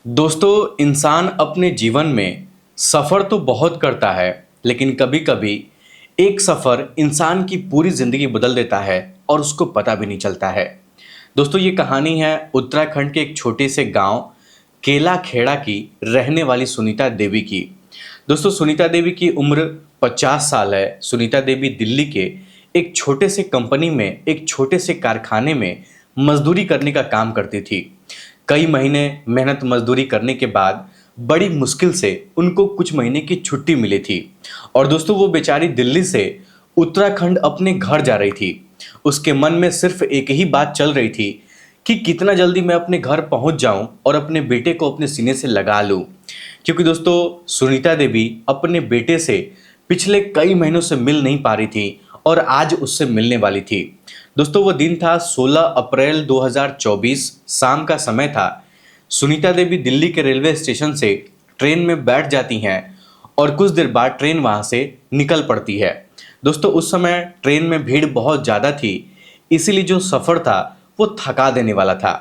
दोस्तों, इंसान अपने जीवन में सफ़र तो बहुत करता है, लेकिन कभी-कभी एक सफ़र इंसान की पूरी ज़िंदगी बदल देता है और उसको पता भी नहीं चलता है। दोस्तों, ये कहानी है उत्तराखंड के एक छोटे से गांव केला खेड़ा की रहने वाली सुनीता देवी की। दोस्तों, सुनीता देवी की उम्र 50 साल है। सुनीता देवी दिल्ली के एक छोटे से कंपनी में, एक छोटे से कारखाने में मजदूरी करने का काम करती थी। कई महीने मेहनत मजदूरी करने के बाद बड़ी मुश्किल से उनको कुछ महीने की छुट्टी मिली थी और दोस्तों वो बेचारी दिल्ली से उत्तराखंड अपने घर जा रही थी। उसके मन में सिर्फ एक ही बात चल रही थी कि कितना जल्दी मैं अपने घर पहुंच जाऊं और अपने बेटे को अपने सीने से लगा लूं, क्योंकि दोस्तों सुनीता देवी अपने बेटे से पिछले कई महीनों से मिल नहीं पा रही थी और आज उससे मिलने वाली थी। दोस्तों, वो दिन था 16 अप्रैल 2024, शाम का समय था। सुनीता देवी दिल्ली के रेलवे स्टेशन से ट्रेन में बैठ जाती हैं और कुछ देर बाद ट्रेन वहां से निकल पड़ती है। दोस्तों, उस समय ट्रेन में भीड़ बहुत ज़्यादा थी, इसीलिए जो सफ़र था वो थका देने वाला था।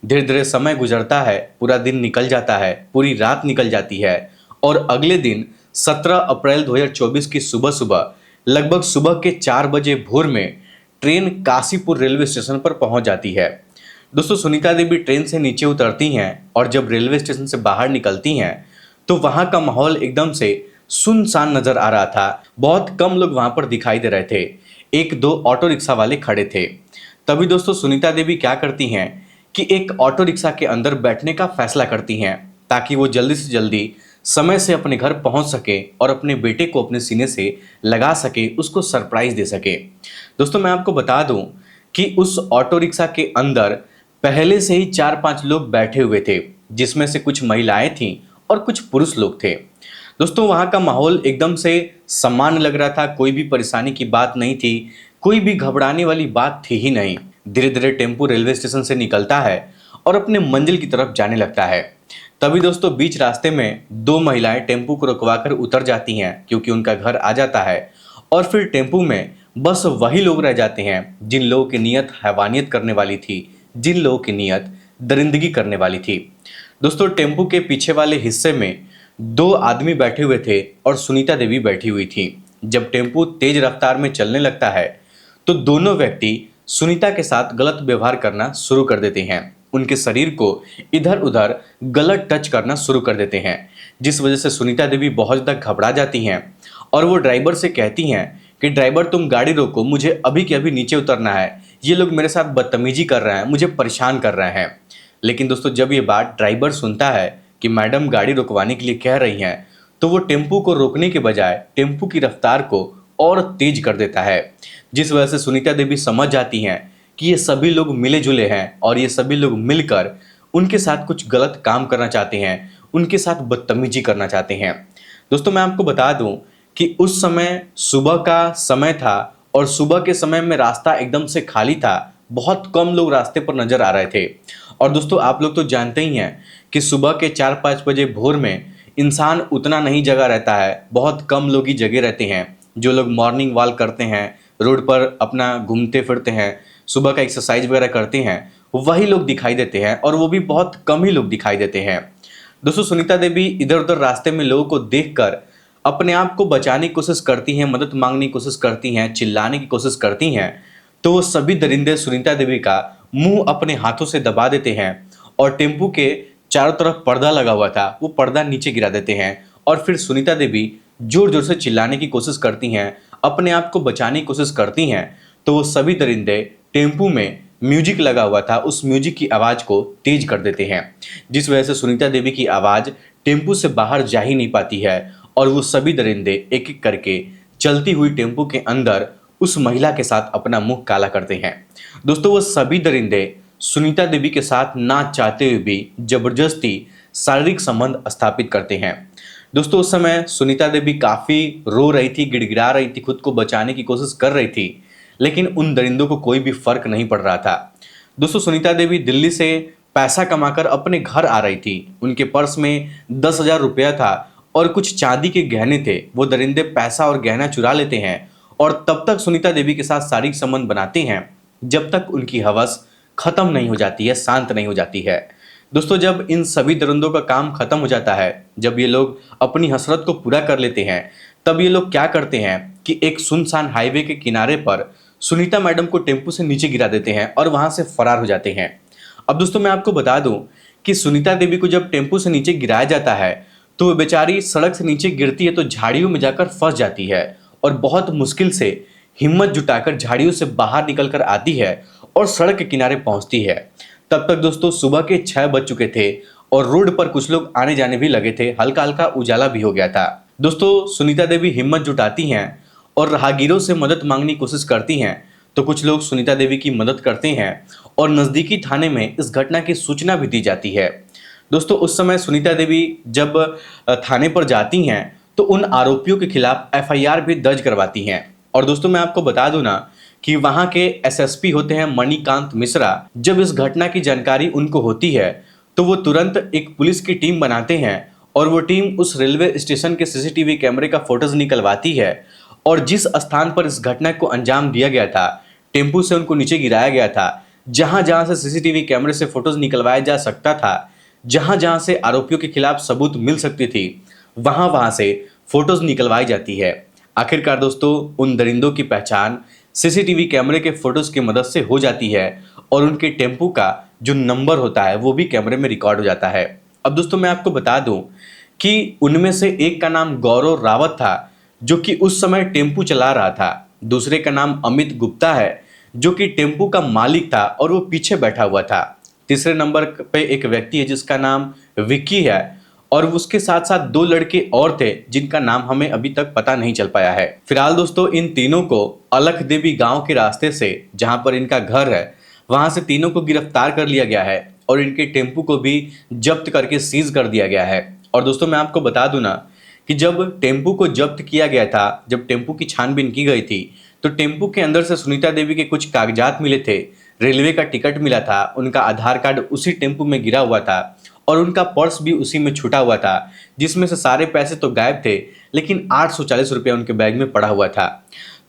धीरे धीरे समय गुजरता है, पूरा दिन निकल जाता है, पूरी रात निकल जाती है और अगले दिन 17 अप्रैल 2024 की सुबह सुबह लगभग सुबह के 4 बजे भोर में ट्रेन काशीपुर रेलवे स्टेशन पर पहुंच जाती है। दोस्तों, सुनीता देवी ट्रेन से नीचे उतरती हैं और जब रेलवे स्टेशन से बाहर निकलती हैं तो वहां का माहौल एकदम से सुनसान नजर आ रहा था। बहुत कम लोग वहां पर दिखाई दे रहे थे। एक दो ऑटो रिक्शा वाले खड़े थे। तभी दोस्तों सुनीता देवी क्या करती हैं कि एक ऑटो रिक्शा के अंदर बैठने का फैसला करती हैं ताकि वो जल्दी से जल्दी समय से अपने घर पहुंच सके और अपने बेटे को अपने सीने से लगा सके, उसको सरप्राइज दे सके। दोस्तों, मैं आपको बता दूं कि उस ऑटो रिक्शा के अंदर पहले से ही 4-5 लोग बैठे हुए थे, जिसमें से कुछ महिलाएं थीं और कुछ पुरुष लोग थे। दोस्तों, वहां का माहौल एकदम से सामान्य लग रहा था, कोई भी परेशानी की बात नहीं थी, कोई भी घबराने वाली बात थी ही नहीं। धीरे धीरे टेम्पो रेलवे स्टेशन से निकलता है और अपने मंजिल की तरफ जाने लगता है। तभी दोस्तों बीच रास्ते में दो महिलाएं टेम्पो को रुकवाकर उतर जाती हैं, क्योंकि उनका घर आ जाता है और फिर टेम्पो में बस वही लोग रह जाते हैं जिन लोगों की नीयत हैवानियत करने वाली थी, जिन लोगों की नीयत दरिंदगी करने वाली थी। दोस्तों, टेम्पो के पीछे वाले हिस्से में दो आदमी बैठे हुए थे और सुनीता देवी बैठी हुई थी। जब टेम्पो तेज रफ्तार में चलने लगता है तो दोनों व्यक्ति सुनीता के साथ गलत व्यवहार करना शुरू कर देते हैं। उनके शरीर को इधर उधर गलत टच करना शुरू कर देते हैं, जिस वजह से सुनीता देवी बहुत ज़्यादा घबरा जाती हैं और वो ड्राइवर से कहती हैं कि ड्राइवर तुम गाड़ी रोको, मुझे अभी के अभी नीचे उतरना है, ये लोग मेरे साथ बदतमीजी कर रहे हैं, मुझे परेशान कर रहे हैं। लेकिन दोस्तों, जब ये बात ड्राइवर सुनता है कि मैडम गाड़ी रुकवाने के लिए कह रही हैं, तो वो टेम्पू को रोकने के बजाय टेम्पू की रफ्तार को और तेज कर देता है, जिस वजह से सुनीता देवी समझ जाती हैं कि ये सभी लोग मिले जुले हैं और ये सभी लोग मिलकर उनके साथ कुछ गलत काम करना चाहते हैं, उनके साथ बदतमीजी करना चाहते हैं। दोस्तों, मैं आपको बता दूं कि उस समय सुबह का समय था और सुबह के समय में रास्ता एकदम से खाली था, बहुत कम लोग रास्ते पर नजर आ रहे थे। और दोस्तों, आप लोग तो जानते ही हैं कि सुबह के 4-5 बजे भोर में इंसान उतना नहीं जगह रहता है, बहुत कम लोग ही जगे रहते हैं। जो लोग मॉर्निंग वॉक करते हैं, रोड पर अपना घूमते फिरते हैं, सुबह का एक्सरसाइज वगैरह करते हैं, वही लोग दिखाई देते हैं और वो भी बहुत कम ही लोग दिखाई देते हैं। दोस्तों, सुनीता देवी इधर उधर रास्ते में लोगों को देखकर अपने आप को बचाने की कोशिश करती हैं, मदद मांगने की कोशिश करती हैं, चिल्लाने की कोशिश करती हैं, तो वो सभी दरिंदे सुनीता देवी का मुंह अपने हाथों से दबा देते हैं और टेम्पू के चारों तरफ पर्दा लगा हुआ था, वो पर्दा नीचे गिरा देते हैं और फिर सुनीता देवी जोर जोर से चिल्लाने की कोशिश करती हैं, अपने आप को बचाने की कोशिश करती हैं। तो वो सभी दरिंदे टेम्पू में म्यूजिक लगा हुआ था, उस म्यूजिक की आवाज़ को तेज कर देते हैं, जिस वजह से सुनीता देवी की आवाज़ टेम्पू से बाहर जा ही नहीं पाती है और वो सभी दरिंदे एक एक करके चलती हुई टेम्पू के अंदर उस महिला के साथ अपना मुंह काला करते हैं। दोस्तों, वो सभी दरिंदे सुनीता देवी के साथ ना चाहते हुए भी जबरदस्ती शारीरिक संबंध स्थापित करते हैं। दोस्तों, उस समय सुनीता देवी काफ़ी रो रही थी, गिड़गिड़ा रही थी, खुद को बचाने की कोशिश कर रही थी, लेकिन उन दरिंदों को कोई भी फर्क नहीं पड़ रहा था। दोस्तों, सुनीता देवी दिल्ली से पैसा कमाकर अपने घर आ रही थी। उनके पर्स में 10,000 रुपया था और कुछ चांदी के गहने थे। वो दरिंदे पैसा और गहना चुरा लेते हैं और तब तक सुनीता देवी के साथ शारीरिक संबंध बनाते हैं जब तक उनकी हवस खत्म नहीं हो जाती है, शांत नहीं हो जाती है। दोस्तों जब इन सभी दरिंदों का काम खत्म हो जाता है, जब ये लोग अपनी हसरत को पूरा कर लेते हैं, तब ये लोग क्या करते हैं कि एक सुनसान हाईवे के किनारे पर सुनीता मैडम को टेम्पो से नीचे गिरा देते हैं और वहां से फरार हो जाते हैं। अब दोस्तों मैं आपको बता दूं कि सुनीता देवी को जब टेम्पो से नीचे गिराया जाता है तो वो बेचारी सड़क से नीचे गिरती है तो झाड़ियों में जाकर फंस जाती है और बहुत मुश्किल से हिम्मत जुटाकर झाड़ियों से बाहर निकल कर आती है और सड़क के किनारे पहुंचती है। तब तक दोस्तों सुबह के 6 बज चुके थे और रोड पर कुछ लोग आने जाने भी लगे थे, हल्का हल्का उजाला भी हो गया था। दोस्तों सुनीता देवी हिम्मत जुटाती हैं और राहगीरों से मदद मांगने की कोशिश करती हैं, तो कुछ लोग सुनीता देवी की मदद करते हैं और नज़दीकी थाने में इस घटना की सूचना भी दी जाती है। दोस्तों उस समय सुनीता देवी जब थाने पर जाती हैं तो उन आरोपियों के खिलाफ एफआईआर भी दर्ज करवाती हैं। और दोस्तों मैं आपको बता दूं ना कि वहां के एसएसपी होते हैं मणिकांत मिश्रा। जब इस घटना की जानकारी उनको होती है तो वो तुरंत एक पुलिस की टीम बनाते हैं और वो टीम उस रेलवे स्टेशन के सीसीटीवी कैमरे का फोटोज निकलवाती है और जिस स्थान पर इस घटना को अंजाम दिया गया था, टेम्पू से उनको नीचे गिराया गया था, जहां जहां से सीसीटीवी कैमरे से फोटोज निकलवाया जा सकता था, जहां जहां से आरोपियों के खिलाफ सबूत मिल सकती थी, वहां वहां से फोटोज निकलवाई जाती है। आखिरकार दोस्तों उन दरिंदों की पहचान सीसीटीवी कैमरे के फोटोज की मदद से हो जाती है और उनके टेम्पू का जो नंबर होता है वो भी कैमरे में रिकॉर्ड हो जाता है। अब दोस्तों मैं आपको बता दूं कि उनमें से एक का नाम गौरव रावत था जो कि उस समय टेम्पू चला रहा था, दूसरे का नाम अमित गुप्ता है जो कि टेम्पू का मालिक था और वो पीछे बैठा हुआ था, तीसरे नंबर पे एक व्यक्ति है जिसका नाम विक्की है और उसके साथ साथ 2 लड़के और थे जिनका नाम हमें अभी तक पता नहीं चल पाया है। फिलहाल दोस्तों इन तीनों को अलख देवी गांव के रास्ते से जहां पर इनका घर है वहां से तीनों को गिरफ्तार कर लिया गया है और इनके टेम्पू को भी जब्त करके सीज कर दिया गया है। और दोस्तों मैं आपको बता दूं ना कि जब टेम्पू को जब्त किया गया था, जब टेम्पू की छानबीन की गई थी तो टेम्पू के अंदर से सुनीता देवी के कुछ कागजात मिले थे, रेलवे का टिकट मिला था, उनका आधार कार्ड उसी टेम्पू में गिरा हुआ था और उनका पर्स भी उसी में छूटा हुआ था, जिसमें से सारे पैसे तो गायब थे लेकिन 840 रुपया उनके बैग में पड़ा हुआ था।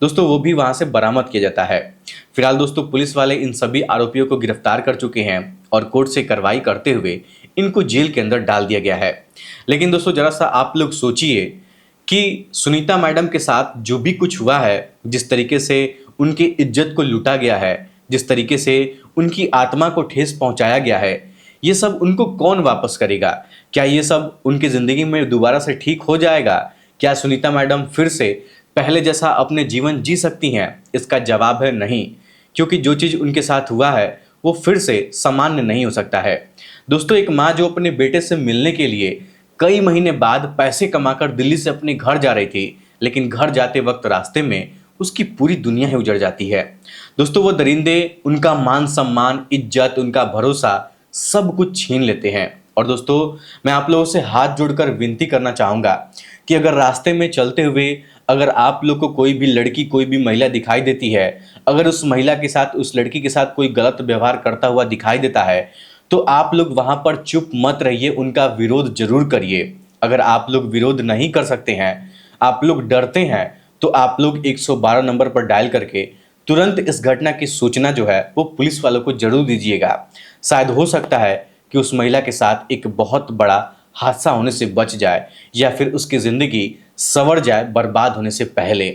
दोस्तों वो भी वहां से बरामद किया जाता है। फिलहाल दोस्तों पुलिस वाले इन सभी आरोपियों को गिरफ्तार कर चुके हैं और कोर्ट से कार्रवाई करते हुए इनको जेल के अंदर डाल दिया गया है। लेकिन दोस्तों जरा सा आप लोग सोचिए कि सुनीता मैडम के साथ जो भी कुछ हुआ है, जिस तरीके से उनकी इज्जत को लूटा गया है, जिस तरीके से उनकी आत्मा को ठेस पहुंचाया गया है, ये सब उनको कौन वापस करेगा? क्या ये सब उनकी ज़िंदगी में दोबारा से ठीक हो जाएगा? क्या सुनीता मैडम फिर से पहले जैसा अपने जीवन जी सकती हैं? इसका जवाब है नहीं, क्योंकि जो चीज़ उनके साथ हुआ है वो फिर से सामान्य नहीं हो सकता है। दोस्तों एक माँ जो अपने बेटे से मिलने के लिए कई महीने बाद पैसे कमाकर दिल्ली से अपने घर जा रही थी, लेकिन घर जाते वक्त रास्ते में उसकी पूरी दुनिया ही उजड़ जाती है। दोस्तों वो दरिंदे उनका मान सम्मान, इज्जत, उनका भरोसा सब कुछ छीन लेते हैं। और दोस्तों मैं आप लोगों से हाथ जोड़कर विनती करना चाहूँगा कि अगर रास्ते में चलते हुए अगर आप लोग को कोई भी लड़की, कोई भी महिला दिखाई देती है, अगर उस महिला के साथ, उस लड़की के साथ कोई गलत व्यवहार करता हुआ दिखाई देता है तो आप लोग वहां पर चुप मत रहिए, उनका विरोध जरूर करिए। अगर आप लोग विरोध नहीं कर सकते हैं, आप लोग डरते हैं, तो आप लोग 112 नंबर पर डायल करके तुरंत इस घटना की सूचना जो है वो पुलिस वालों को जरूर दीजिएगा। शायद हो सकता है कि उस महिला के साथ एक बहुत बड़ा हादसा होने से बच जाए या फिर उसकी ज़िंदगी संवर जाए बर्बाद होने से पहले।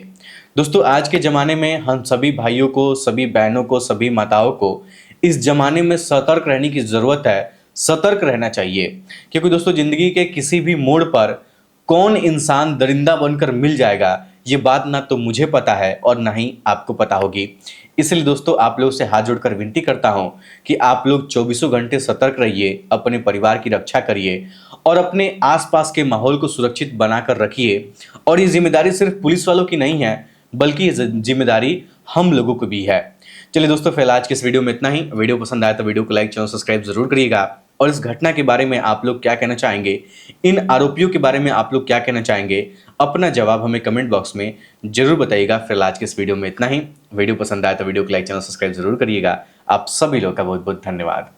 दोस्तों आज के ज़माने में हम सभी भाइयों को, सभी बहनों को, सभी माताओं को इस ज़माने में सतर्क रहने की ज़रूरत है, सतर्क रहना चाहिए। क्योंकि दोस्तों ज़िंदगी के किसी भी मोड़ पर कौन इंसान दरिंदा बनकर मिल जाएगा ये बात ना तो मुझे पता है और ना ही आपको पता होगी। इसलिए दोस्तों आप लोगों से हाथ जोड़कर विनती करता हूँ कि आप लोग 24 घंटे सतर्क रहिए, अपने परिवार की रक्षा करिए और अपने आसपास के माहौल को सुरक्षित बनाकर रखिए। और ये जिम्मेदारी सिर्फ पुलिस वालों की नहीं है, बल्कि ये जिम्मेदारी हम लोगों को भी है। चलिए दोस्तों फिलहाल आज के इस वीडियो में इतना ही। वीडियो पसंद आया तो वीडियो को लाइक, चैनल सब्सक्राइब जरूर करिएगा। और इस घटना के बारे में आप लोग क्या कहना चाहेंगे, इन आरोपियों के बारे में आप लोग क्या कहना चाहेंगे, अपना जवाब हमें कमेंट बॉक्स में जरूर बताइएगा। फिलहाल आज के इस वीडियो में इतना ही। वीडियो पसंद आया तो वीडियो को लाइक, चैनल सब्सक्राइब जरूर करिएगा। आप सभी लोग का बहुत बहुत धन्यवाद।